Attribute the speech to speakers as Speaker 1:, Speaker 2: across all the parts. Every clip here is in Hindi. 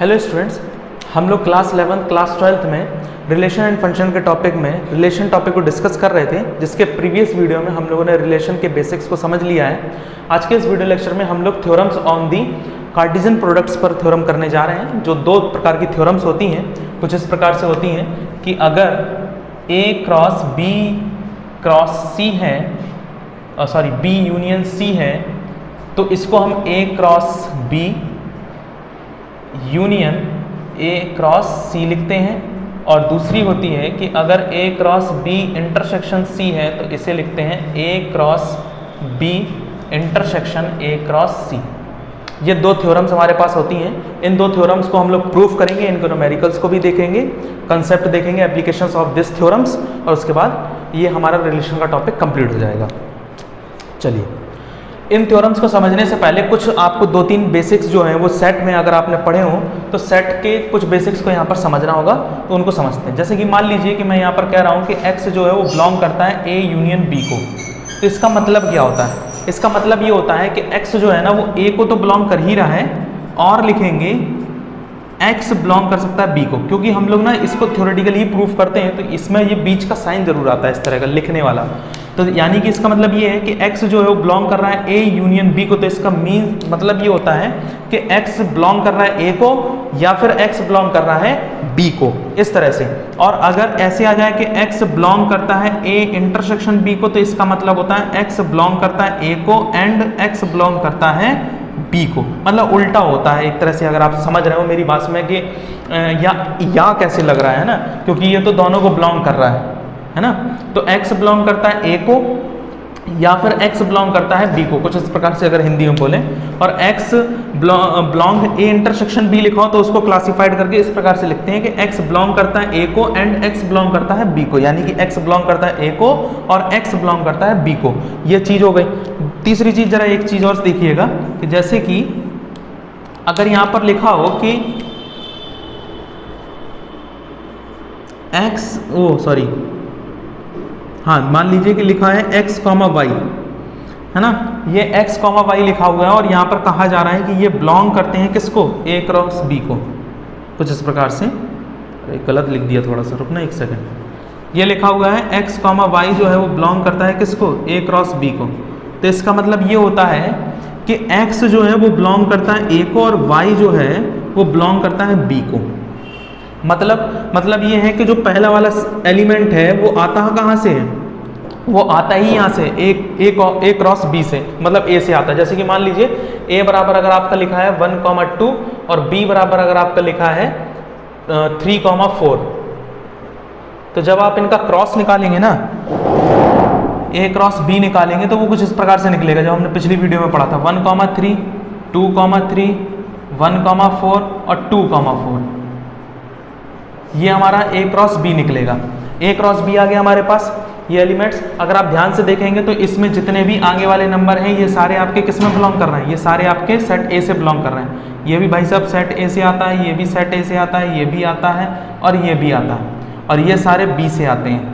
Speaker 1: हेलो स्टूडेंट्स, हम लोग क्लास 11 क्लास 12 में रिलेशन एंड फंक्शन के टॉपिक में रिलेशन टॉपिक को डिस्कस कर रहे थे, जिसके प्रीवियस वीडियो में हम लोगों ने रिलेशन के बेसिक्स को समझ लिया है। आज के इस वीडियो लेक्चर में हम लोग theorems on the Cartesian products पर थ्योरम करने जा रहे हैं। जो दो प्रकार की थ्योरम्स होती हैं, कुछ इस प्रकार से होती हैं कि अगर A cross B cross C है, B यूनियन C है, तो इसको हम A cross B union A cross C लिखते हैं। और दूसरी होती है कि अगर A cross B intersection C है तो इसे लिखते हैं A cross B intersection A cross C। ये दो थ्योरम्स हमारे पास होती हैं। इन दो थ्योरम्स को हम लोग प्रूफ करेंगे, इनको न्यूमेरिकल्स को भी देखेंगे, कंसेप्ट देखेंगे, एप्लीकेशंस ऑफ दिस थ्योरम्स, और उसके बाद ये हमारा रिलेशन का टॉपिक कंप्लीट हो जाएगा। चलिए, इन थ्योरम्स को समझने से पहले कुछ आपको दो तीन बेसिक्स जो हैं वो सेट में अगर आपने पढ़े हो तो सेट के कुछ बेसिक्स को यहाँ पर समझना होगा, तो उनको समझते हैं। जैसे कि मान लीजिए कि मैं यहाँ पर कह रहा हूँ कि x जो है वो बिलोंग करता है A यूनियन B को, तो इसका मतलब क्या होता है? इसका मतलब ये होता है कि x जो है ना वो A को तो बिलोंग कर ही रहा है, और लिखेंगे x बिलोंग कर सकता है B को, क्योंकि हम लोग ना इसको थ्योरेटिकली ही प्रूफ करते हैं, तो इसमें ये बीच का साइन जरूर आता है इस तरह का लिखने वाला। तो यानी कि इसका मतलब ये है कि x जो है वो बिलोंग कर रहा है A यूनियन B को, तो इसका मीन मतलब ये होता है कि x बिलोंग कर रहा है A को या फिर x बिलोंग कर रहा है B को, इस तरह से। और अगर ऐसे आ जाए कि x बिलोंग करता है A इंटरसेक्शन B को, तो इसका मतलब होता है x बिलोंग करता है A को एंड x बिलोंग करता है B को, मतलब उल्टा होता है एक तरह से। अगर आप समझ रहे हो मेरी बात में कि या कैसे लग रहा है ना, क्योंकि ये तो दोनों को बिलोंग कर रहा है ना। तो x बिलोंग करता है A को या फिर x बिलोंग करता है B को, कुछ इस प्रकार से अगर हिंदी में बोलें। और x belong A intersection B लिखा हो तो उसको क्लासिफाइड करके इस प्रकार से लिखते हैं कि x बिलोंग करता है A को एंड x बिलोंग करता है B को, यानी कि x बिलोंग करता है A को और x बिलोंग करता है B को। ये चीज़ हो गई। तीसरी चीज़, जरा एक चीज़ और देखिएगा कि जैसे कि अगर यहाँ पर लिखा हो कि मान लीजिए कि लिखा है x, y, है ना। ये x, y लिखा हुआ है और यहाँ पर कहा जा रहा है कि ये बिलोंग करते हैं किसको? A क्रॉस B को, कुछ इस प्रकार से। गलत लिख दिया थोड़ा सा, रुकना एक सेकंड। ये लिखा हुआ है x, y जो है वो बिलोंग करता है किसको? A क्रॉस B को। तो इसका मतलब ये होता है कि x जो है वो बिलोंग करता है A को और y जो है वो बिलोंग करता है B को। मतलब ये है कि जो पहला वाला एलिमेंट है वो आता कहाँ से है? वो आता ही यहाँ से A क्रॉस B से, मतलब A से आता है। जैसे कि मान लीजिए A बराबर अगर आपका लिखा है 1, 2 और B बराबर अगर आपका लिखा है 3, 4, तो जब आप इनका क्रॉस निकालेंगे ना, A क्रॉस B निकालेंगे, तो वो कुछ इस प्रकार से निकलेगा जो हमने पिछली वीडियो में पढ़ा था। 1, 3, 2, 3, 1, 4 और 2, 4। ये हमारा A क्रॉस B निकलेगा। A क्रॉस B आ गया हमारे पास ये एलिमेंट्स। अगर आप ध्यान से देखेंगे तो इसमें जितने भी आगे वाले नंबर हैं ये सारे आपके किस में बिलोंग कर रहे हैं? ये सारे आपके सेट A से बिलोंग कर रहे हैं। ये भी भाई साहब सेट A से आता है, ये भी सेट A से आता है, ये भी आता है और ये भी आता है, और ये सारे B से आते हैं।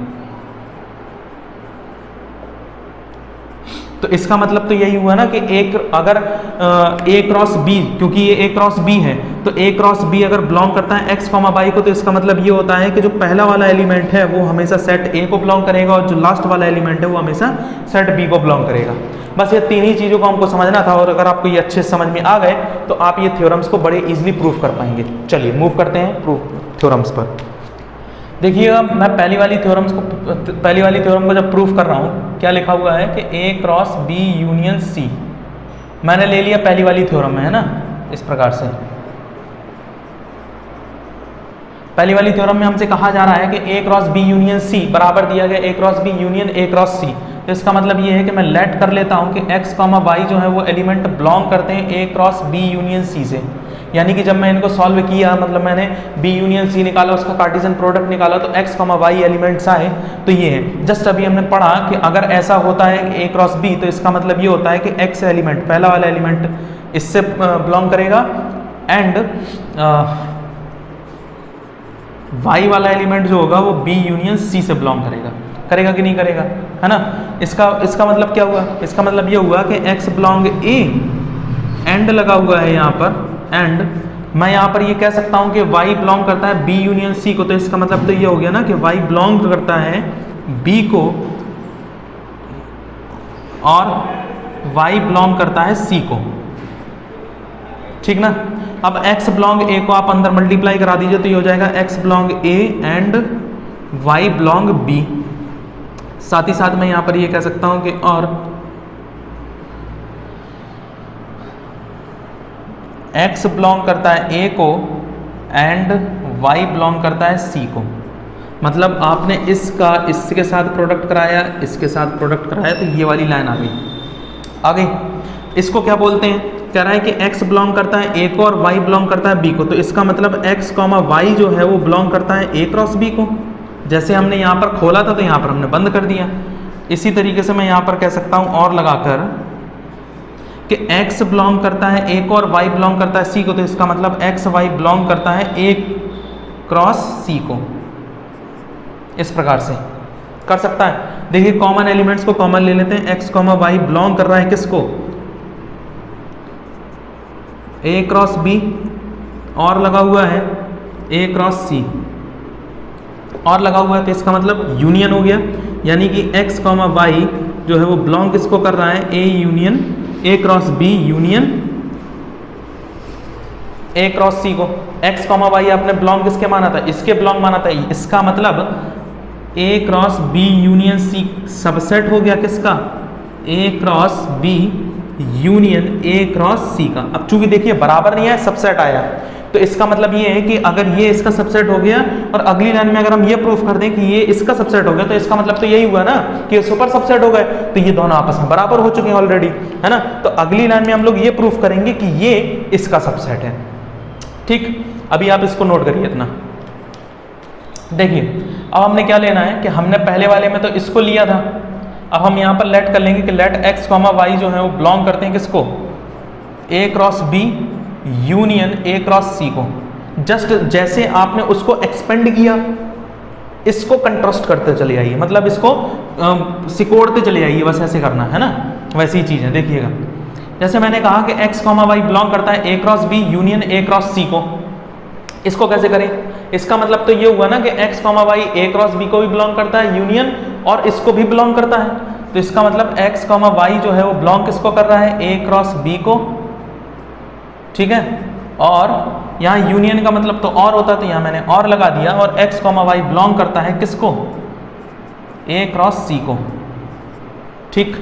Speaker 1: तो इसका मतलब तो यही हुआ ना कि अगर A क्रॉस B, क्योंकि ये A क्रॉस B है, तो A क्रॉस B अगर बिलोंग करता है x, y को, तो इसका मतलब ये होता है कि जो पहला वाला एलिमेंट है वो हमेशा सेट A को बिलोंग करेगा और जो लास्ट वाला एलिमेंट है वो हमेशा सेट B को बिलोंग करेगा। बस ये तीन ही चीज़ों को हमको समझना था, और अगर आपको ये अच्छे समझ में आ गए तो आप ये थ्योरम्स को बड़े ईजिली प्रूफ कर पाएंगे। चलिए मूव करते हैं प्रूफ थ्योरम्स पर। देखिएगा, मैं पहली वाली थ्योरम को जब प्रूफ कर रहा हूँ, क्या लिखा हुआ है कि A cross B union C। मैंने ले लिया पहली वाली थ्योरम में, है ना, इस प्रकार से। पहली वाली थ्योरम में हमसे कहा जा रहा है कि A cross B union C बराबर दिया गया A cross B union A cross C। तो इसका मतलब ये है कि मैं लेट कर लेता हूँ कि x, y जो है वो एलिमेंट बिलोंग करते हैं A cross B union C से। यानी कि जब मैं इनको सॉल्व किया, मतलब मैंने B यूनियन C निकाला, उसका कार्टेशियन प्रोडक्ट निकाला, तो x, y एलिमेंट्स आए, तो ये है। जस्ट अभी हमने पढ़ा कि अगर ऐसा होता है A क्रॉस B, तो इसका मतलब ये होता है कि x एलिमेंट, पहला वाला एलिमेंट इससे बिलोंग करेगा एंड y वाला एलिमेंट जो होगा वो B यूनियन C से बिलोंग करेगा कि नहीं करेगा, है ना। इसका मतलब क्या हुआ? इसका मतलब ये हुआ कि x बिलोंग A, एंड लगा हुआ है यहाँ पर, एंड मैं यहाँ पर ये कह सकता हूँ कि y बिलोंग करता है B यूनियन C को, तो इसका मतलब तो ये हो गया ना कि y बिलोंग करता है B को और y बिलोंग करता है C को, ठीक ना। अब x बिलोंग A को आप अंदर मल्टीप्लाई करा दीजिए तो ये हो जाएगा x belong A and y belong B। साथ ही साथ मैं यहाँ पर ये कह सकता हूँ कि और x बिलोंग करता है A को एंड y बिलोंग करता है C को। मतलब आपने इसका इसके साथ प्रोडक्ट कराया, इसके साथ प्रोडक्ट कराया, तो ये वाली लाइन आ गई। इसको क्या बोलते हैं, कह रहा है कि x बिलोंग करता है A को और y बिलोंग करता है B को, तो इसका मतलब x, y जो है वो बिलोंग करता है A क्रॉस B को। जैसे हमने यहाँ पर खोला था तो यहाँ पर हमने बंद कर दिया। इसी तरीके से मैं यहाँ पर कह सकता हूँ और लगाकर कि x बिलोंग करता है A को और y बिलोंग करता है C को, तो इसका मतलब x y बिलोंग करता है A क्रॉस C को। इस प्रकार से कर सकता है। देखिए कॉमन एलिमेंट्स को कॉमन ले लेते हैं। x y बिलोंग कर रहा है किसको, A क्रॉस B, और लगा हुआ है A क्रॉस C, और लगा हुआ है, तो इसका मतलब यूनियन हो गया। यानी कि x y जो है वो बिलोंग किसको कर रहा है, A union A cross B union A cross C को। x y आपने बिलोंग किसके माना था, इसके बिलोंग माना था। इसका मतलब A cross B union C subset हो गया किसका, A cross B union A cross C का। अब चूंकि देखिए बराबर नहीं है, सबसेट आया, तो इसका मतलब ये है कि अगर ये इसका सबसेट हो गया और अगली लाइन में अगर हम ये प्रूफ कर दें कि ये इसका सबसेट हो गया, तो इसका मतलब तो यही हुआ ना कि ये सुपर सबसेट हो गए, तो ये दोनों आपस में बराबर हो चुके हैं ऑलरेडी, है ना। तो अगली लाइन में हम लोग ये प्रूफ करेंगे कि ये इसका सबसेट है। ठीक, अभी आप इसको नोट करिए इतना। देखिए अब हमने क्या लेना है कि हमने पहले वाले में तो इसको लिया था, अब हम यहाँ पर लेट कर लेंगे कि लेट x, y जो है वो बिलोंग करते हैं किसको, A cross B union A cross C को। जस्ट जैसे आपने उसको एक्सपेंड किया, इसको कंट्रास्ट करते चले आइए, मतलब इसको सिकोड़ते चले आइए, बस ऐसे करना है ना। वैसी चीज है, देखिएगा जैसे मैंने कहा कि x, y बिलोंग करता है A cross B union A cross C को। इसको कैसे करें, इसका मतलब तो ये हुआ ना कि x, y A cross B को भी बिलोंग करता है यूनियन, और इसको भी बिलोंग करता है। तो इसका मतलब x, y जो है वो बिलोंग किसको कर रहा है, A क्रॉस B को, ठीक है। और यहाँ यूनियन का मतलब तो और होता है, तो यहाँ मैंने और लगा दिया, और x, y बिलोंग करता है किसको, A क्रॉस C को, ठीक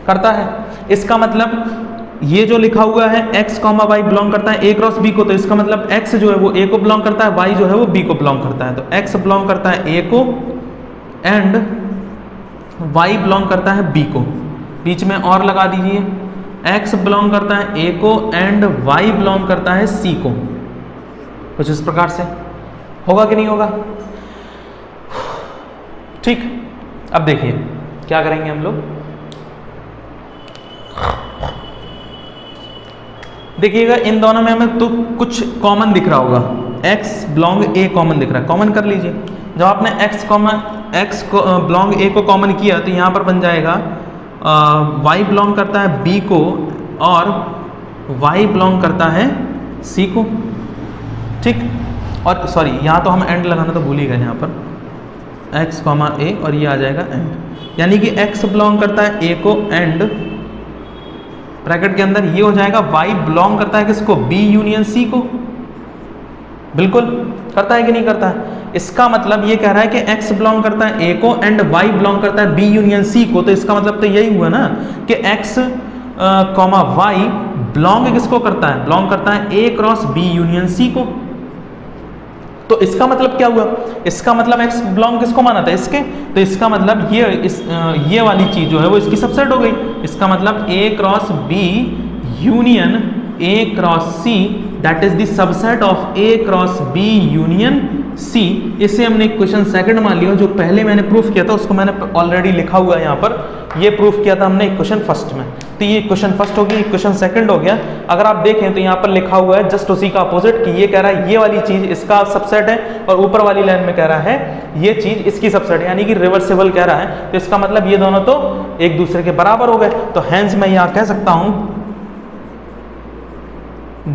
Speaker 1: करता है। इसका मतलब ये जो लिखा हुआ है x, y बिलोंग करता है A क्रॉस B को, तो इसका मतलब x जो है वो A को बिलोंग करता है, y जो है वो B को बिलोंग करता है। तो x बिलोंग करता है A को एंड y बिलोंग करता है B को। बीच में और लगा दीजिए, x बिलोंग करता है A को एंड y बिलोंग करता है C को। कुछ इस प्रकार से होगा कि नहीं होगा, ठीक। अब देखिए क्या करेंगे हम लोग, देखिएगा इन दोनों में हमें तो कुछ कॉमन दिख रहा होगा, x बिलोंग A कॉमन दिख रहा है, कॉमन कर लीजिए। जब आपने x को बिलोंग A को कॉमन किया तो यहाँ पर बन जाएगा y बिलोंग करता है B को और y बिलोंग करता है C को, ठीक। और सॉरी यहाँ तो हम एंड लगाना तो भूल ही गए, यहाँ पर x, A और ये आ जाएगा एंड, यानी कि x बिलोंग करता है A को एंड ब्रैकेट के अंदर ये हो जाएगा y बिलोंग करता है किसको, B यूनियन C को। बिल्कुल करता है कि नहीं करता है। इसका मतलब ये कह रहा है कि x बिलोंग करता है A को एंड y बिलोंग करता है B यूनियन C को। तो इसका मतलब तो यही हुआ ना कि x, y बिलोंग किसको करता है, बिलोंग करता है A cross B union C को। तो इसका मतलब क्या हुआ, इसका मतलब x बिलोंग किसको माना था, इसके। तो इसका मतलब ये वाली चीज जो है वो इसकी सबसेट हो गई। इसका मतलब A cross B union A cross C that is the subset of A cross B union C। इसे हमने क्वेश्चन सेकंड मान लिया, जो पहले मैंने प्रूफ किया था उसको मैंने ऑलरेडी लिखा हुआ है यहाँ पर, ये प्रूफ किया था हमने क्वेश्चन फर्स्ट में। तो ये क्वेश्चन फर्स्ट हो गया, क्वेश्चन सेकंड हो गया। अगर आप देखें तो यहाँ पर लिखा हुआ है जस्ट उसी का अपोजिट, कि ये कह रहा है ये वाली चीज इसका सबसेट है, और ऊपर वाली लाइन में कह रहा है ये चीज इसकी सबसेट है, यानी कि रिवर्सिबल कह रहा है। तो इसका मतलब ये दोनों तो एक दूसरे के बराबर हो गए। तो हेंस मैं यहाँ कह सकता हूं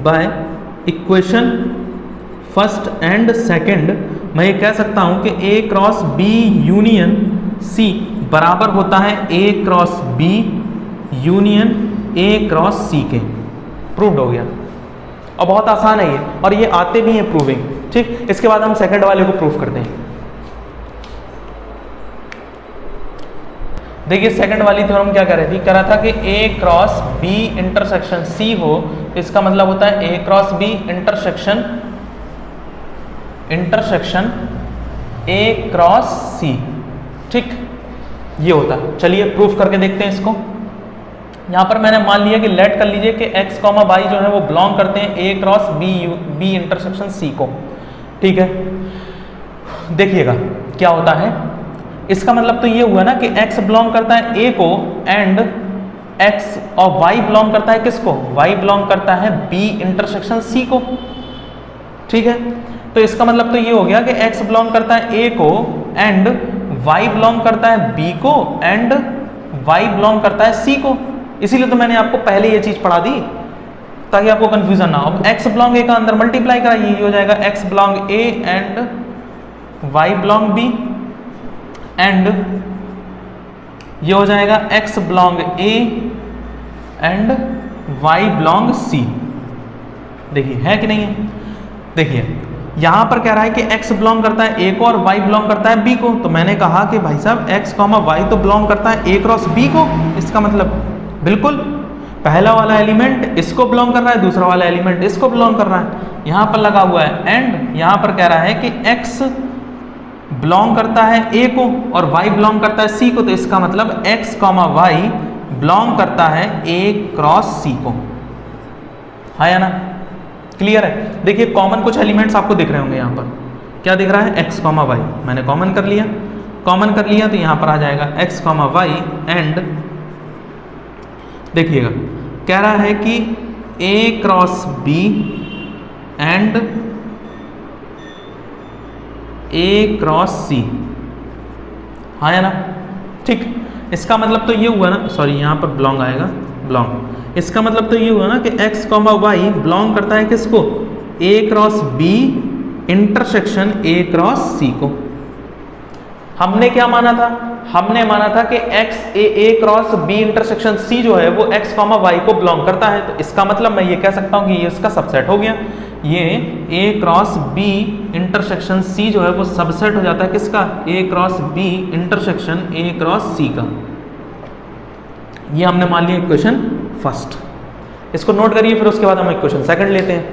Speaker 1: by equation first and second मैं ये कह सकता हूं कि a cross B union c बराबर होता है ए cross B union a cross c के। प्रूव्ड हो गया। और बहुत आसान है ये, और ये आते भी हैं प्रूविंग। ठीक, इसके बाद हम सेकंड वाले को प्रूव करते हैं। देखिए सेकंड वाली थ्योरम क्या कह रही थी, कह रहा था कि a cross B intersection c हो, इसका मतलब होता है ए cross B intersection a cross c. ठीक, ये होता है। चलिए प्रूफ करके देखते हैं इसको। यहां पर मैंने मान लिया कि लेट कर लीजिए कि x, y जो है वो बिलोंग करते हैं ए क्रॉस बी इंटरसेक्शन सी को। ठीक है, देखिएगा क्या होता है। इसका मतलब तो ये हुआ ना कि x बिलोंग करता है a को एंड x और y बिलोंग करता है किसको, y बिलोंग करता है b इंटरसेक्शन c को। ठीक है, तो इसका मतलब तो ये हो गया कि x बिलोंग करता है a को एंड y बिलोंग करता है b को एंड y बिलोंग करता है c को। इसीलिए तो मैंने आपको पहले ये चीज पढ़ा दी ताकि आपको कंफ्यूजन ना हो। अब x बिलोंग a का अंदर मल्टीप्लाई कराइए, ये हो जाएगा x belong a and y belong b and ये हो जाएगा x belong a and y belong c। देखिए है कि नहीं है। देखिए यहां पर कह रहा है कि x बिलोंग करता है a को और y बिलोंग करता है b को। तो मैंने कहा कि भाई साहब x, y तो बिलोंग करता है a क्रॉस b को। इसका मतलब बिल्कुल पहला वाला एलिमेंट इसको बिलोंग कर रहा है, दूसरा वाला एलिमेंट इसको बिलोंग कर रहा है। यहां पर लगा हुआ है एंड यहां पर कह रहा है कि x बिलोंग करता है a को और y बिलोंग करता है c को। तो इसका मतलब x, y बिलोंग करता है a क्रॉस c को। है या ना, क्लियर है। देखिए कॉमन कुछ एलिमेंट्स आपको दिख रहे होंगे। यहाँ पर क्या दिख रहा है, x, y मैंने कॉमन कर लिया। तो यहाँ पर आ जाएगा x, y एंड देखिएगा कह रहा है कि a cross b and a cross c। हाँ या ना, ठीक। इसका मतलब तो ये हुआ ना, सॉरी यहाँ पर बिलोंग आएगा, बिलोंग। इसका मतलब तो ये हुआ ना कि x, y बिलोंग करता है किसको, a cross b intersection a cross c को। हमने क्या माना था, हमने माना था कि a cross b intersection c जो है वो x, y को बिलोंग करता है। तो इसका मतलब मैं ये कह सकता हूँ कि ये इसका सबसेट हो गया। ये a cross b intersection c जो है वो सबसेट हो जाता है किसका, a cross b intersection a cross c का। ये हमने मान लिया इक्वेशन फर्स्ट। इसको नोट करिए, फिर उसके बाद हम इक्वेशन सेकंड लेते हैं।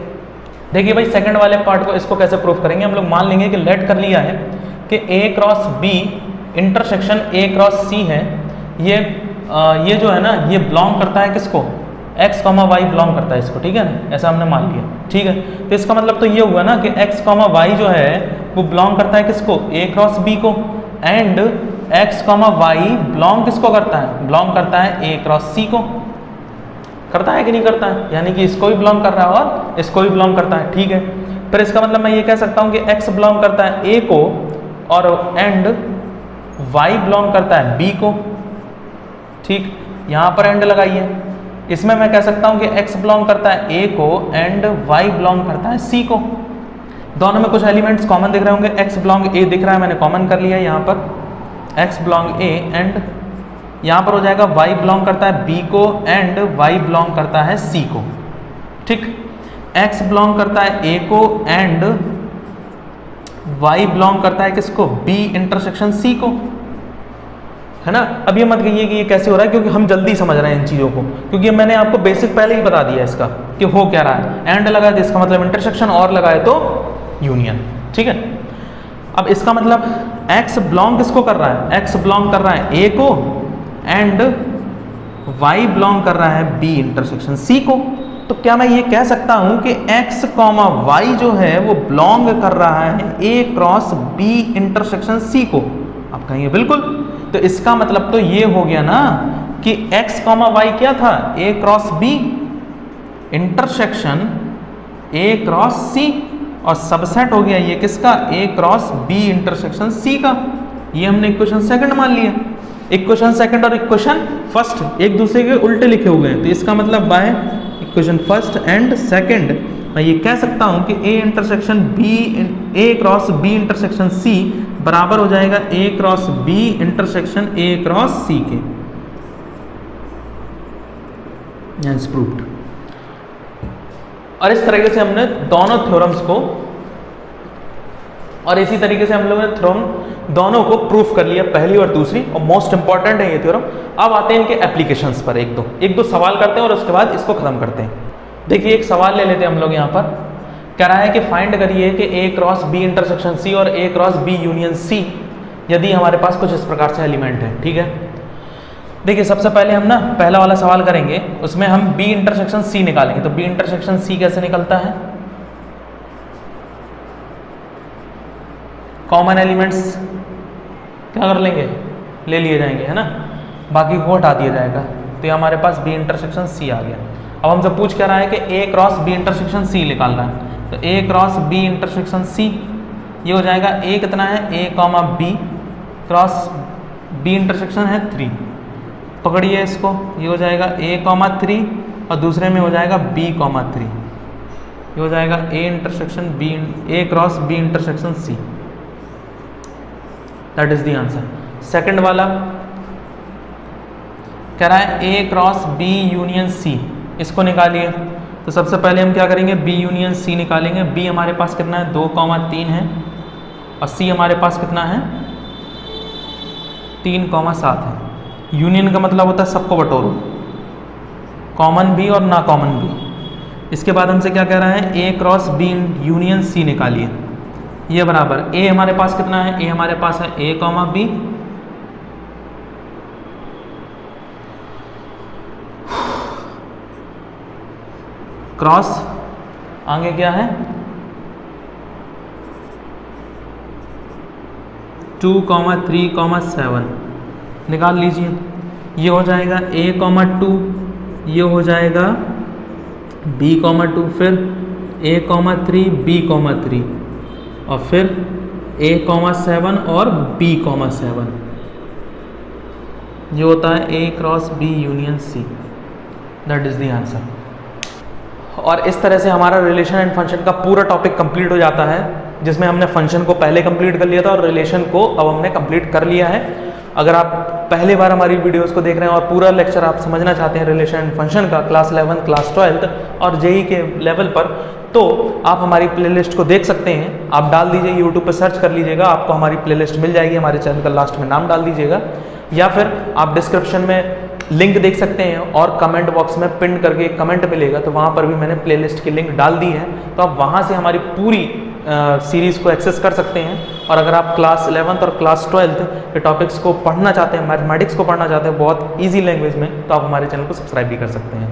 Speaker 1: देखिए भाई सेकंड वाले पार्ट को इसको कैसे प्रूफ करेंगे। हम लोग मान लेंगे कि लेट कर लिया है कि a cross b intersection a cross c है। ये जो है ना ये बिलोंग करता है किसको, x, y बिलोंग करता है इसको। ठीक है ना, ऐसा हमने मान लिया। ठीक है, तो इसका मतलब तो ये हुआ ना कि x, y जो है वो बिलोंग करता है किसको, a क्रॉस b को एंड x, y बिलोंग किसको करता है, बिलोंग करता है a क्रॉस c को। करता है कि नहीं करता है, यानी कि इसको भी बिलोंग कर रहा है और इसको भी बिलोंग करता है। ठीक है, फिर इसका मतलब मैं ये कह सकता हूँ कि x बिलोंग करता है a को और एंड y बिलोंग करता है b को। ठीक, यहाँ पर एंड लगाइए। इसमें मैं कह सकता हूँ कि x बिलोंग करता है a को एंड y बिलोंग करता है c को। दोनों में कुछ एलिमेंट्स कॉमन दिख रहे होंगे। x बिलोंग a दिख रहा है, मैंने कॉमन कर लिया यहाँ पर x बिलोंग a एंड यहाँ पर हो जाएगा y बिलोंग करता है b को एंड y बिलोंग करता है c को। ठीक, x बिलोंग करता है a को एंड y बिलोंग करता है किसको, b इंटरसेक्शन c को। है ना, अब ये मत कहिए कि ये कैसे हो रहा है, क्योंकि हम जल्दी समझ रहे हैं इन चीज़ों को, क्योंकि मैंने आपको बेसिक पहले ही बता दिया इसका कि हो क्या रहा है। एंड लगाए तो इसका मतलब इंटरसेक्शन और लगाए तो यूनियन। ठीक है, अब इसका मतलब x बिलोंग किसको कर रहा है, x बिलोंग कर रहा है a को एंड y बिलोंग कर रहा है b इंटरसेक्शन c को। तो क्या मैं ये कह सकता हूं कि x, y जो है वो बिलोंग कर रहा है a cross b intersection c को। आप कहेंगे बिल्कुल, तो इसका मतलब तो ये हो गया ना कि x, y क्या था, a cross b intersection a cross c और सबसेट हो गया ये किसका, a cross b intersection c का। ये हमने इक्वेशन सेकंड मान लिया। इक्वेशन सेकंड और इक्वेशन फर्स्ट एक दूसरे के उल्टे लिखे हुए हैं, तो इसका मतलब by equation first and second मैं ये कह सकता हूं कि a intersection B, A cross B intersection c बराबर हो जाएगा a cross B intersection a cross c के। Hence proved। और इस तरीके से हमने दोनों थ्योरम्स को, और इसी तरीके से हम लोगों ने थ्योरम दोनों को प्रूफ कर लिया, पहली और दूसरी, और मोस्ट इंपॉर्टेंट है ये थ्योरम। अब आते हैं इनके एप्लीकेशंस पर, एक दो सवाल करते हैं और उसके बाद इसको खत्म करते हैं। देखिए एक सवाल ले लेते हैं हम लोग यहाँ पर। कह रहा है कि फाइंड करिए कि ए क्रॉस बी इंटरसेक्शन सी और ए क्रॉस बी यूनियन सी यदि हमारे पास कुछ इस प्रकार से एलिमेंट है। ठीक है, देखिए सबसे पहले हम ना पहला वाला सवाल करेंगे, उसमें हम बी इंटरसेक्शन सी निकालेंगे। तो बी इंटरसेक्शन सी कैसे निकलता है? कॉमन एलिमेंट्स क्या कर लेंगे, ले लिए जाएंगे, है ना, बाकी को हटा दिया जाएगा। तो ये हमारे पास बी इंटरसेक्शन सी आ गया। अब हमसे पूछ क्या रहा है कि a cross B intersection c निकालना है। तो a cross B intersection c ये हो जाएगा, ए कितना है, a comma b cross B intersection है 3, पकड़िए इसको, ये हो जाएगा ए कॉमा 3 और दूसरे में हो जाएगा बी कॉमा 3, ये हो जाएगा A intersection B, A cross B intersection C. That is the answer. Second वाला कह रहा है ए क्रॉस बी यूनियन सी, इसको निकालिए। तो सबसे पहले हम क्या करेंगे, बी यूनियन सी निकालेंगे। बी हमारे पास कितना है, 2,3 है, और सी हमारे पास कितना है, 3,7 है। यूनियन का मतलब होता है सबको बटोरो, कॉमन भी और ना कॉमन भी। इसके बाद हमसे क्या कह रहा है, ए क्रॉस बी यूनियन सी निकालिए। ये बराबर ए हमारे पास कितना है, ए हमारे पास है ए कॉमा बी, क्रॉस आगे क्या है, 2,3,7 निकाल लीजिए। ये हो जाएगा a, 2, ये हो जाएगा b, 2, फिर a, 3, b, 3 और फिर a, 7 और b, 7। ये होता है a cross b union c। That is the answer. और इस तरह से हमारा रिलेशन एंड फंक्शन का पूरा टॉपिक कंप्लीट हो जाता है, जिसमें हमने फंक्शन को पहले कंप्लीट कर लिया था और रिलेशन को अब हमने कंप्लीट कर लिया है। अगर आप पहली बार हमारी वीडियोस को देख रहे हैं और पूरा लेक्चर आप समझना चाहते हैं रिलेशन एंड फंक्शन का, क्लास 11, क्लास 12 और जेई के लेवल पर, तो आप हमारी प्लेलिस्ट को देख सकते हैं। आप डाल दीजिए, यूट्यूब पर सर्च कर लीजिएगा, आपको हमारी प्लेलिस्ट मिल जाएगी। हमारे चैनल का लास्ट में नाम डाल दीजिएगा, या फिर आप डिस्क्रिप्शन में लिंक देख सकते हैं और कमेंट बॉक्स में पिन करके एक कमेंट मिलेगा, तो वहाँ पर भी मैंने प्लेलिस्ट की लिंक डाल दी है। तो आप वहाँ से हमारी पूरी सीरीज़ को एक्सेस कर सकते हैं। और अगर आप क्लास 11th और क्लास 12th के टॉपिक्स को पढ़ना चाहते हैं, मैथमेटिक्स को पढ़ना चाहते हैं बहुत ईजी लैंग्वेज में, तो आप हमारे चैनल को सब्सक्राइब भी कर सकते हैं।